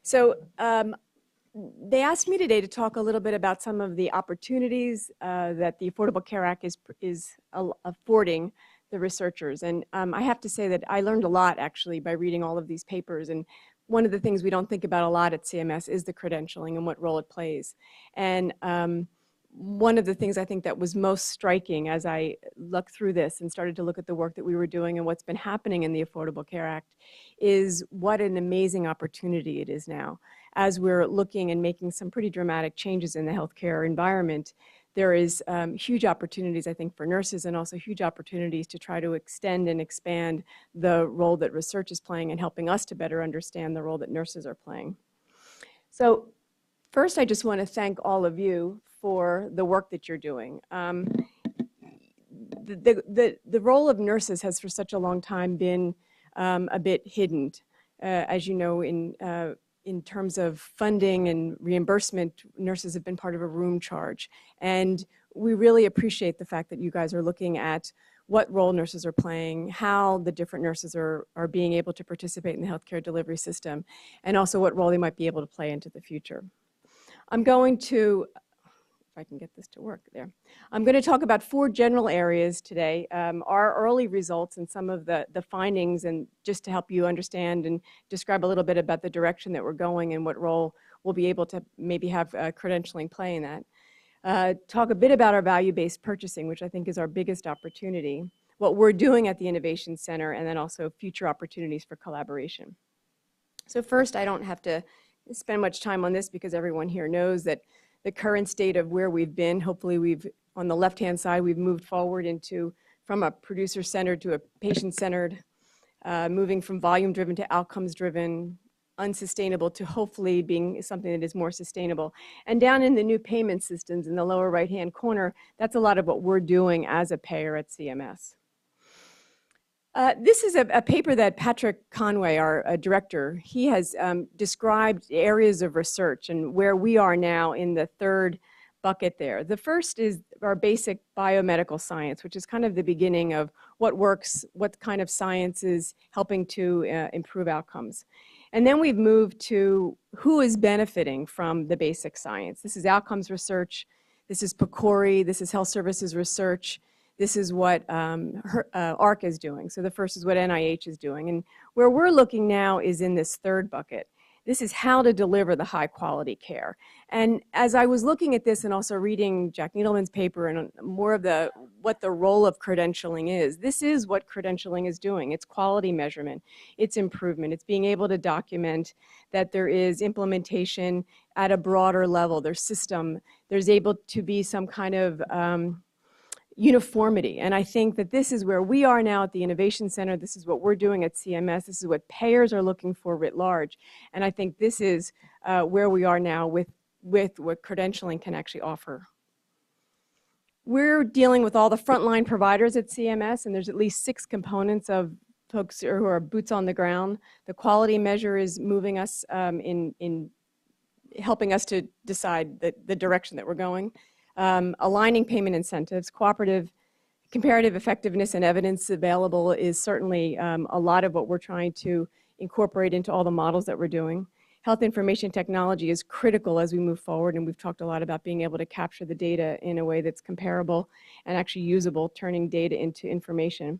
So they asked me today to talk a little bit about some of the opportunities that the Affordable Care Act is affording the researchers. And I have to say that I learned a lot, actually, by reading all of these papers. And one of the things we don't think about a lot at CMS is the credentialing and what role it plays. And one of the things I think that was most striking as I looked through this and started to look at the work that we were doing and what's been happening in the Affordable Care Act is what an amazing opportunity it is now. As we're looking and making some pretty dramatic changes in the healthcare environment, there is huge opportunities, I think, for nurses, and also huge opportunities to try to extend and expand the role that research is playing and helping us to better understand the role that nurses are playing. So first, I just want to thank all of you for the work that you're doing. The role of nurses has for such a long time been a bit hidden. As you know, in terms of funding and reimbursement, nurses have been part of a room charge. And we really appreciate the fact that you guys are looking at what role nurses are playing, how the different nurses are being able to participate in the healthcare delivery system, and also what role they might be able to play into the future. I'm going to, if I can get this to work there, I'm going to talk about 4 general areas today, our early results and some of the findings, and just to help you understand and describe a little bit about the direction that we're going and what role we'll be able to maybe have credentialing play in that. Talk a bit about our value-based purchasing, which I think is our biggest opportunity, what we're doing at the Innovation Center, and then also future opportunities for collaboration. So first, I don't have to spend much time on this because everyone here knows that the current state of where we've been, hopefully we've, on the left-hand side, we've moved forward from a producer-centered to a patient-centered, moving from volume-driven to outcomes-driven, unsustainable to hopefully being something that is more sustainable. And down in the new payment systems in the lower right-hand corner, that's a lot of what we're doing as a payer at CMS. This is a paper that Patrick Conway, our director, he has described areas of research and where we are now in the third bucket there. The first is our basic biomedical science, which is kind of the beginning of what works, what kind of science is helping to improve outcomes. And then we've moved to who is benefiting from the basic science. This is outcomes research, this is PCORI, this is health services research, this is what ARC is doing. So the first is what NIH is doing. And where we're looking now is in this third bucket. This is how to deliver the high quality care. And as I was looking at this and also reading Jack Needleman's paper and more of what the role of credentialing is, this is what credentialing is doing. It's quality measurement, it's improvement, it's being able to document that there is implementation at a broader level, there's system, there's able to be some kind of uniformity. And I think that this is where we are now at the Innovation Center. This is what we're doing at CMS. This is what payers are looking for writ large. And I think this is where we are now with what credentialing can actually offer. We're dealing with all the frontline providers at CMS, and there's at least 6 components of folks who are boots on the ground. The quality measure is moving us in helping us to decide the direction that we're going. Aligning payment incentives, cooperative, comparative effectiveness and evidence available is certainly a lot of what we're trying to incorporate into all the models that we're doing. Health information technology is critical as we move forward, and we've talked a lot about being able to capture the data in a way that's comparable and actually usable, turning data into information.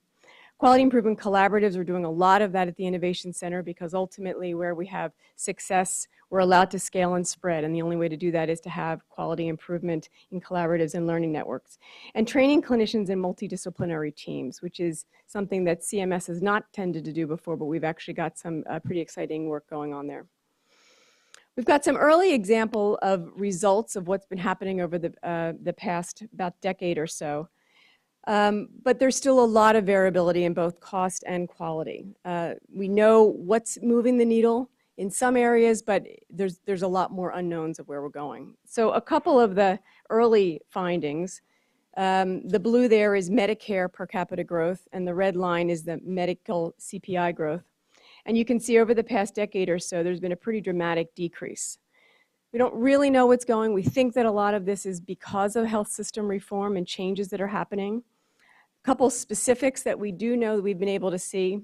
Quality improvement collaboratives, we're doing a lot of that at the Innovation Center because ultimately where we have success, we're allowed to scale and spread, and the only way to do that is to have quality improvement in collaboratives and learning networks. And training clinicians in multidisciplinary teams, which is something that CMS has not tended to do before, but we've actually got some pretty exciting work going on there. We've got some early example of results of what's been happening over the past about decade or so. But there's still a lot of variability in both cost and quality. We know what's moving the needle in some areas, but there's a lot more unknowns of where we're going. So a couple of the early findings, the blue there is Medicare per capita growth, and the red line is the medical CPI growth. And you can see over the past decade or so, there's been a pretty dramatic decrease. We don't really know what's going. We think that a lot of this is because of health system reform and changes that are happening. A couple specifics that we do know that we've been able to see.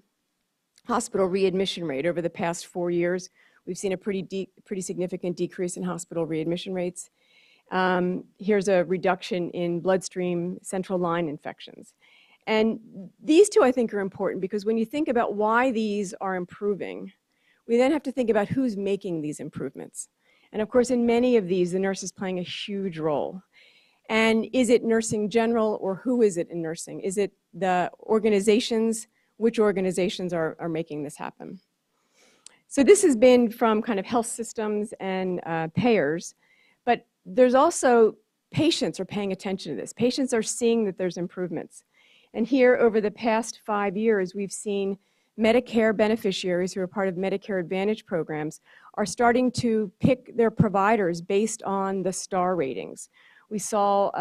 Hospital readmission rate over the past 4 years, We've seen a pretty significant decrease in hospital readmission rates. Here's a reduction in bloodstream central line infections. And these two, I think, are important because when you think about why these are improving, we then have to think about who's making these improvements. And of course, in many of these, the nurse is playing a huge role. And is it nursing general, or who is it in nursing? Is it the organizations? Which organizations are making this happen? So this has been from kind of health systems and payers, but there's also patients are paying attention to this. Patients are seeing that there's improvements. And here, over the past 5 years, we've seen Medicare beneficiaries who are part of Medicare Advantage programs are starting to pick their providers based on the star ratings. We saw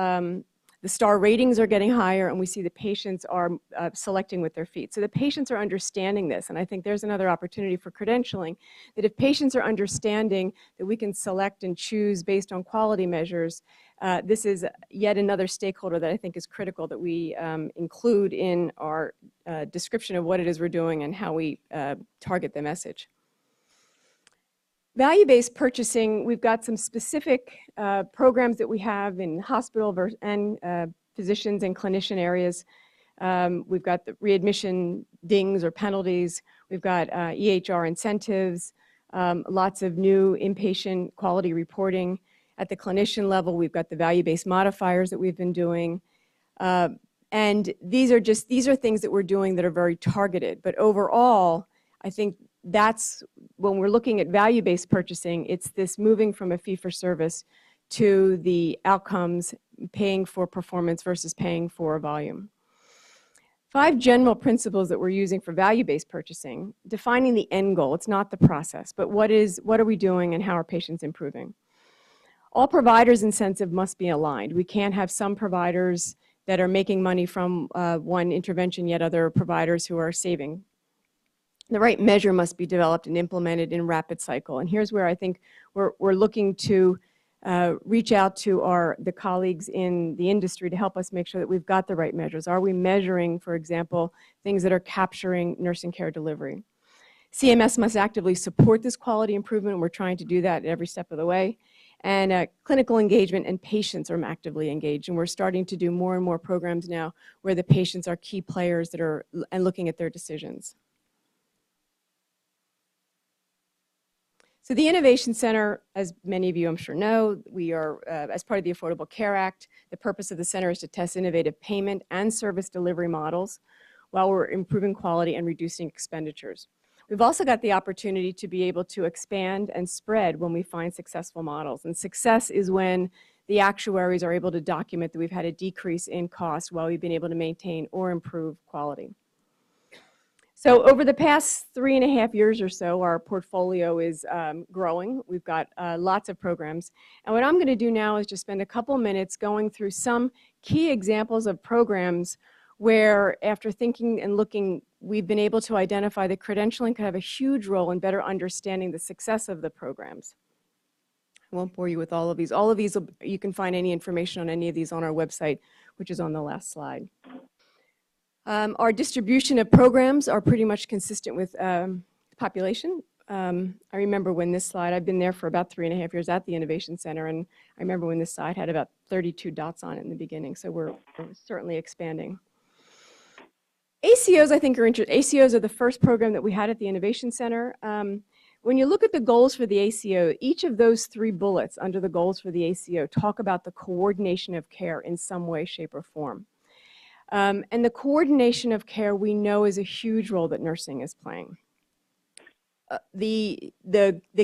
the star ratings are getting higher, and we see the patients are selecting with their feet. So the patients are understanding this, and I think there's another opportunity for credentialing, that if patients are understanding that we can select and choose based on quality measures, this is yet another stakeholder that I think is critical that we include in our description of what it is we're doing and how we target the message. Value-based purchasing, we've got some specific programs that we have in hospital and physicians and clinician areas. We've got the readmission dings or penalties. We've got EHR incentives, lots of new inpatient quality reporting. At the clinician level, we've got the value-based modifiers that we've been doing. And these are things that we're doing that are very targeted. But overall, I think that's when we're looking at value-based purchasing, it's this moving from a fee-for-service to the outcomes, paying for performance versus paying for volume. 5 general principles that we're using for value-based purchasing: defining the end goal. It's not the process, but what are we doing and how are patients improving? All providers' incentive must be aligned. We can't have some providers that are making money from one intervention, yet other providers who are saving. The right measure must be developed and implemented in rapid cycle. And here's where I think we're looking to reach out to the colleagues in the industry to help us make sure that we've got the right measures. Are we measuring, for example, things that are capturing nursing care delivery? CMS must actively support this quality improvement, and we're trying to do that at every step of the way. And clinical engagement and patients are actively engaged, and we're starting to do more and more programs now where the patients are key players that are and looking at their decisions. So the Innovation Center, as many of you I'm sure know, we are, as part of the Affordable Care Act, the purpose of the center is to test innovative payment and service delivery models while we're improving quality and reducing expenditures. We've also got the opportunity to be able to expand and spread when we find successful models. And success is when the actuaries are able to document that we've had a decrease in cost while we've been able to maintain or improve quality. So over the past 3.5 years or so, our portfolio is growing. We've got lots of programs. And what I'm going to do now is just spend a couple minutes going through some key examples of programs where, after thinking and looking, we've been able to identify that credentialing could have a huge role in better understanding the success of the programs. I won't bore you with all of these. All of these, you can find any information on any of these on our website, which is on the last slide. Our distribution of programs are pretty much consistent with population. I remember when this slide, I've been there for about 3.5 years at the Innovation Center, and I remember when this slide had about 32 dots on it in the beginning, so we're certainly expanding. ACOs, I think, are interesting. ACOs are the first program that we had at the Innovation Center. When you look at the goals for the ACO, each of those 3 bullets under the goals for the ACO talk about the coordination of care in some way, shape, or form. And the coordination of care, we know, is a huge role that nursing is playing. The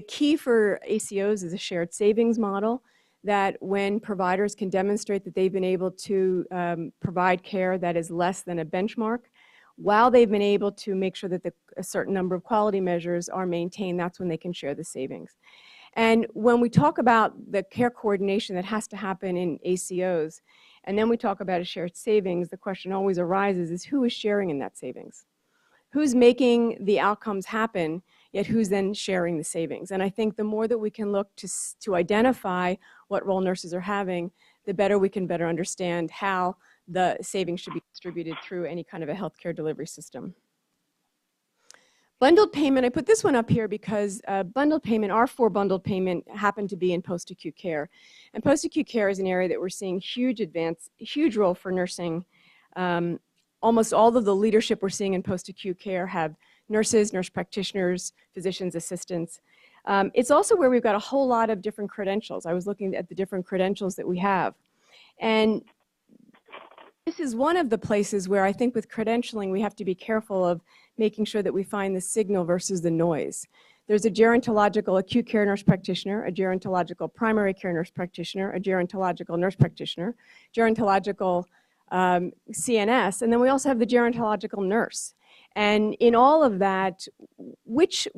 key for ACOs is a shared savings model, that when providers can demonstrate that they've been able to provide care that is less than a benchmark, while they've been able to make sure that a certain number of quality measures are maintained, that's when they can share the savings. And when we talk about the care coordination that has to happen in ACOs, and then we talk about a shared savings, the question always arises is who is sharing in that savings? Who's making the outcomes happen, yet who's then sharing the savings? And I think the more that we can look to identify what role nurses are having, the better we can better understand how the savings should be distributed through any kind of a healthcare delivery system. Bundled payment, I put this one up here because bundled payment, R4 bundled payment happened to be in post-acute care. And post-acute care is an area that we're seeing huge role for nursing. Almost all of the leadership we're seeing in post-acute care have nurses, nurse practitioners, physicians, assistants. It's also where we've got a whole lot of different credentials. I was looking at the different credentials that we have. And this is one of the places where I think with credentialing we have to be careful of making sure that we find the signal versus the noise. There's a gerontological acute care nurse practitioner, a gerontological primary care nurse practitioner, a gerontological nurse practitioner, gerontological CNS, and then we also have the gerontological nurse. And in all of that, which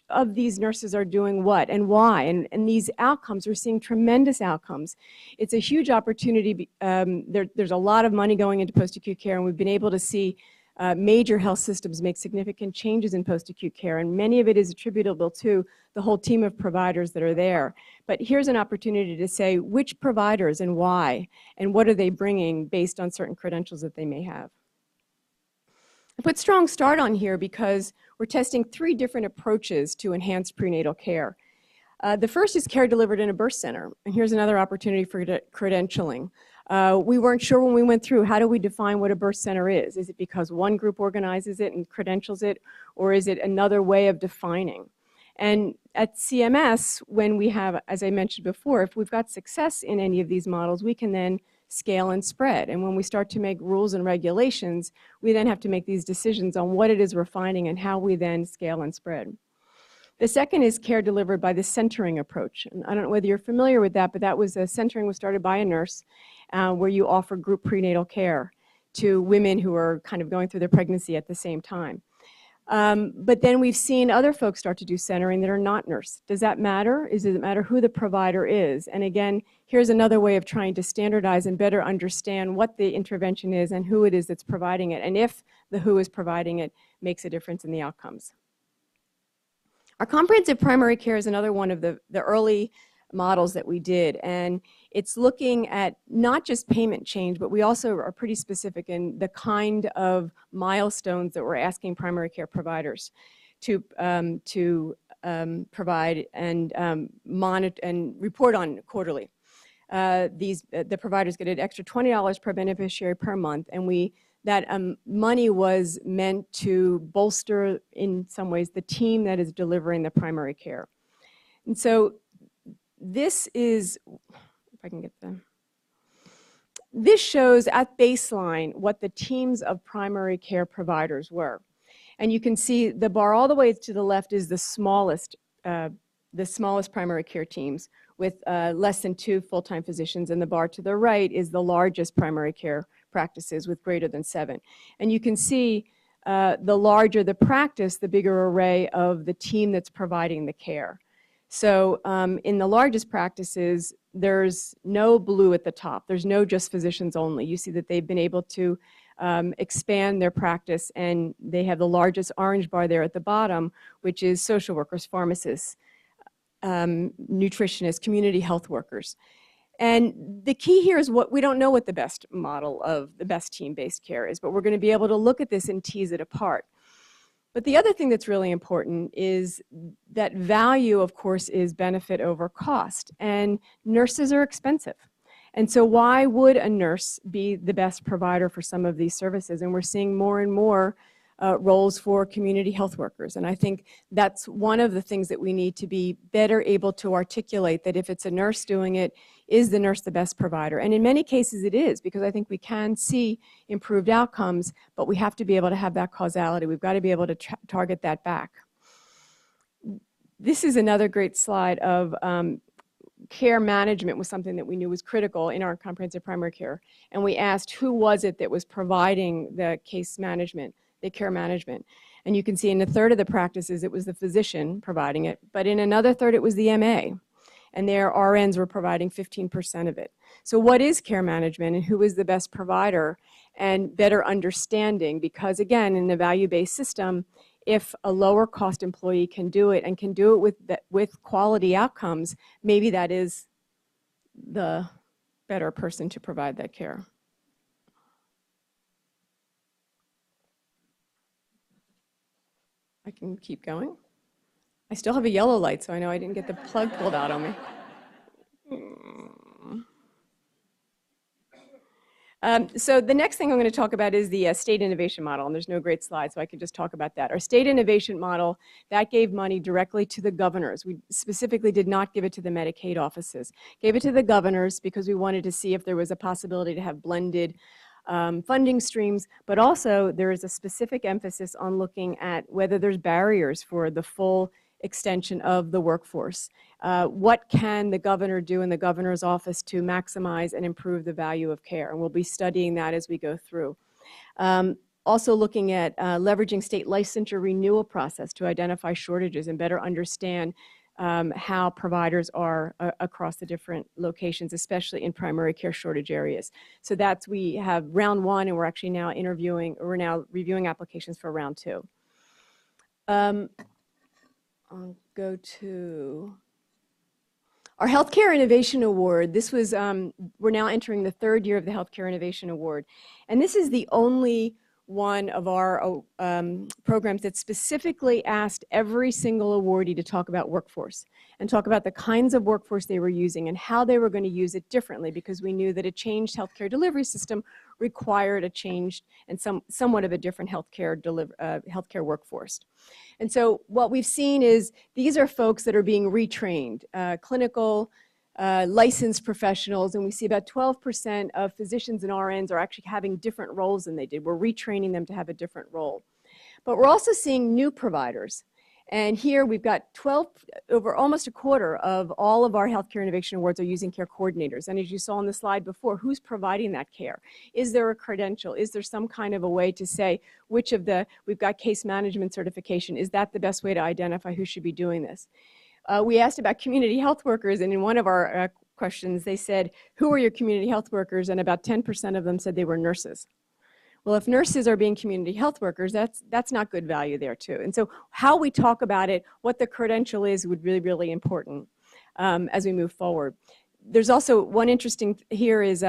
of these nurses are doing what and why? And these outcomes, we're seeing tremendous outcomes. It's a huge opportunity. There's a lot of money going into post-acute care, and we've been able to see major health systems make significant changes in post-acute care, and many of it is attributable to the whole team of providers that are there. But here's an opportunity to say which providers and why, and what are they bringing based on certain credentials that they may have. I put Strong Start on here because we're testing 3 different approaches to enhance prenatal care. The first is care delivered in a birth center, and here's another opportunity for credentialing. We weren't sure when we went through, how do we define what a birth center is? Is it because one group organizes it and credentials it, or is it another way of defining? And at CMS, when we have, as I mentioned before, if we've got success in any of these models, we can then scale and spread. And when we start to make rules and regulations, we then have to make these decisions on what it is we're finding and how we then scale and spread. The second is care delivered by the centering approach. And I don't know whether you're familiar with that, but that was centering was started by a nurse where you offer group prenatal care to women who are kind of going through their pregnancy at the same time. But then we've seen other folks start to do centering that are not nurse. Does that matter? Does it matter who the provider is? And again, here's another way of trying to standardize and better understand what the intervention is and who it is that's providing it, and if the who is providing it makes a difference in the outcomes. Our comprehensive primary care is another one of the early models that we did, and it's looking at not just payment change, but we also are pretty specific in the kind of milestones that we're asking primary care providers to provide and monitor and report on quarterly. The providers get an extra $20 per beneficiary per month, and that money was meant to bolster, in some ways, the team that is delivering the primary care. And so this is, if I can get them, this shows at baseline what the teams of primary care providers were. And you can see the bar all the way to the left is the smallest primary care teams with less than 2 full-time physicians, and the bar to the right is the largest primary care practices with greater than 7. And you can see the larger the practice, the bigger array of the team that's providing the care. So in the largest practices, there's no blue at the top. There's no just physicians only. You see that they've been able to expand their practice, and they have the largest orange bar there at the bottom, which is social workers, pharmacists, nutritionists, community health workers. And the key here is we don't know what the best model of the best team-based care is, but we're going to be able to look at this and tease it apart. But the other thing that's really important is that value, of course, is benefit over cost. And nurses are expensive. And so why would a nurse be the best provider for some of these services? And we're seeing more and more roles for community health workers. And I think that's one of the things that we need to be better able to articulate, that if it's a nurse doing it, is the nurse the best provider? And in many cases it is, because I think we can see improved outcomes, but we have to be able to have that causality. We've got to be able to target that back. This is another great slide of care management was something that we knew was critical in our comprehensive primary care. And we asked who was it that was providing the case management, the care management. And you can see in a third of the practices it was the physician providing it, but in another third it was the MA. And their RNs were providing 15% of it. So what is care management and who is the best provider, and better understanding, because again, in the value-based system, if a lower cost employee can do it and can do it with quality outcomes, maybe that is the better person to provide that care. I can keep going. I still have a yellow light, so I know I didn't get the plug pulled out on me. So the next thing I'm going to talk about is the state innovation model, and there's no great slide, so I can just talk about that. Our state innovation model, that gave money directly to the governors. We specifically did not give it to the Medicaid offices. Gave it to the governors because we wanted to see if there was a possibility to have blended funding streams, but also there is a specific emphasis on looking at whether there's barriers for the full extension of the workforce. What can the governor do in the governor's office to maximize and improve the value of care? And we'll be studying that as we go through. Also looking at leveraging state licensure renewal process to identify shortages and better understand how providers are across the different locations, especially in primary care shortage areas. So that's, we have round one, and we're actually now reviewing applications for round two. I'll go to our Healthcare Innovation Award. This was, we're now entering the third year of the Healthcare Innovation Award. And this is the only one of our programs that specifically asked every single awardee to talk about workforce and talk about the kinds of workforce they were using and how they were going to use it differently, because we knew that a changed healthcare delivery system required a changed and somewhat of a different healthcare workforce. And so what we've seen is these are folks that are being retrained, clinical, licensed professionals, and we see about 12% of physicians and RNs are actually having different roles than they did. We're retraining them to have a different role. But we're also seeing new providers. And here we've got over almost a quarter of all of our Healthcare Innovation Awards are using care coordinators. And as you saw on the slide before, who's providing that care? Is there a credential? Is there some kind of a way to say which of we've got case management certification, is that the best way to identify who should be doing this? We asked about community health workers, and in one of our questions, they said, who are your community health workers? And about 10% of them said they were nurses. Well, if nurses are being community health workers, that's not good value there too. And so how we talk about it, what the credential is, would really, really important as we move forward. There's also one interesting here is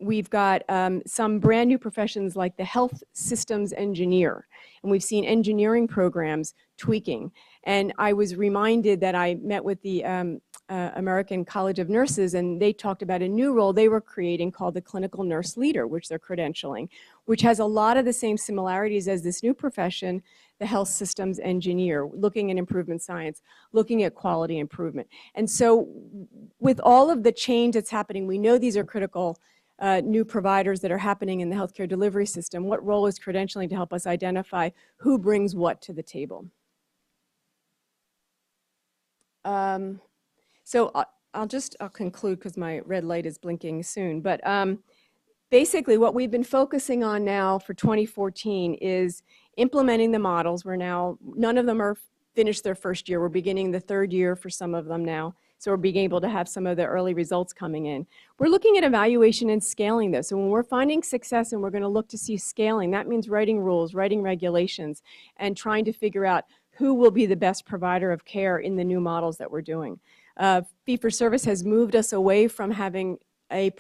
we've got some brand new professions like the health systems engineer, and we've seen engineering programs tweaking. And I was reminded that I met with the American College of Nurses, and they talked about a new role they were creating called the clinical nurse leader, which they're credentialing, which has a lot of the same similarities as this new profession, the health systems engineer, looking at improvement science, looking at quality improvement. And so with all of the change that's happening, we know these are critical new providers that are happening in the healthcare delivery system. What role is credentialing to help us identify who brings what to the table? So I'll conclude because my red light is blinking soon. But basically what we've been focusing on now for 2014 is implementing the models. We're now, none of them are finished their first year. We're beginning the third year for some of them now. So we're being able to have some of the early results coming in. We're looking at evaluation and scaling this. So when we're finding success and we're going to look to see scaling, that means writing rules, writing regulations, and trying to figure out who will be the best provider of care in the new models that we're doing. Fee-for-service has moved us away from having a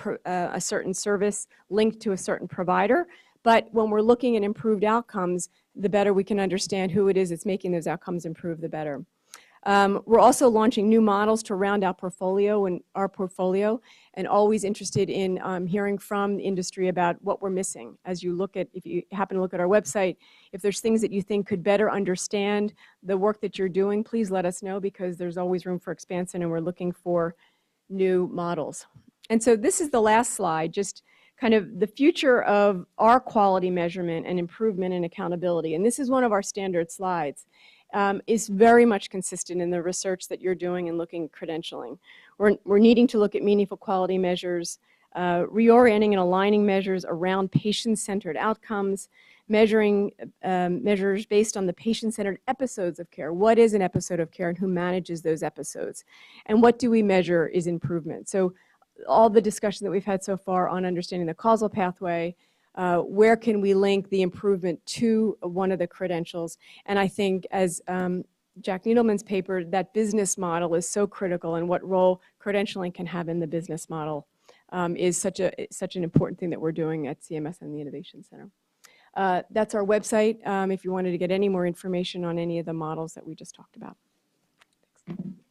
certain service linked to a certain provider, but when we're looking at improved outcomes, the better we can understand who it is that's making those outcomes improve, the better. We're also launching new models to round out our portfolio, and always interested in hearing from the industry about what we're missing. As you look at, if you happen to look at our website, if there's things that you think could better understand the work that you're doing, please let us know, because there's always room for expansion and we're looking for new models. And so this is the last slide, just kind of the future of our quality measurement and improvement and accountability. And this is one of our standard slides. Is very much consistent in the research that you're doing and looking at credentialing. We're needing to look at meaningful quality measures, reorienting and aligning measures around patient-centered outcomes, measuring measures based on the patient-centered episodes of care. What is an episode of care and who manages those episodes? And what do we measure is improvement? So all the discussion that we've had so far on understanding the causal pathway, where can we link the improvement to one of the credentials? And I think, as Jack Needleman's paper, that business model is so critical, and what role credentialing can have in the business model is such an important thing that we're doing at CMS and the Innovation Center. That's our website if you wanted to get any more information on any of the models that we just talked about. Thanks.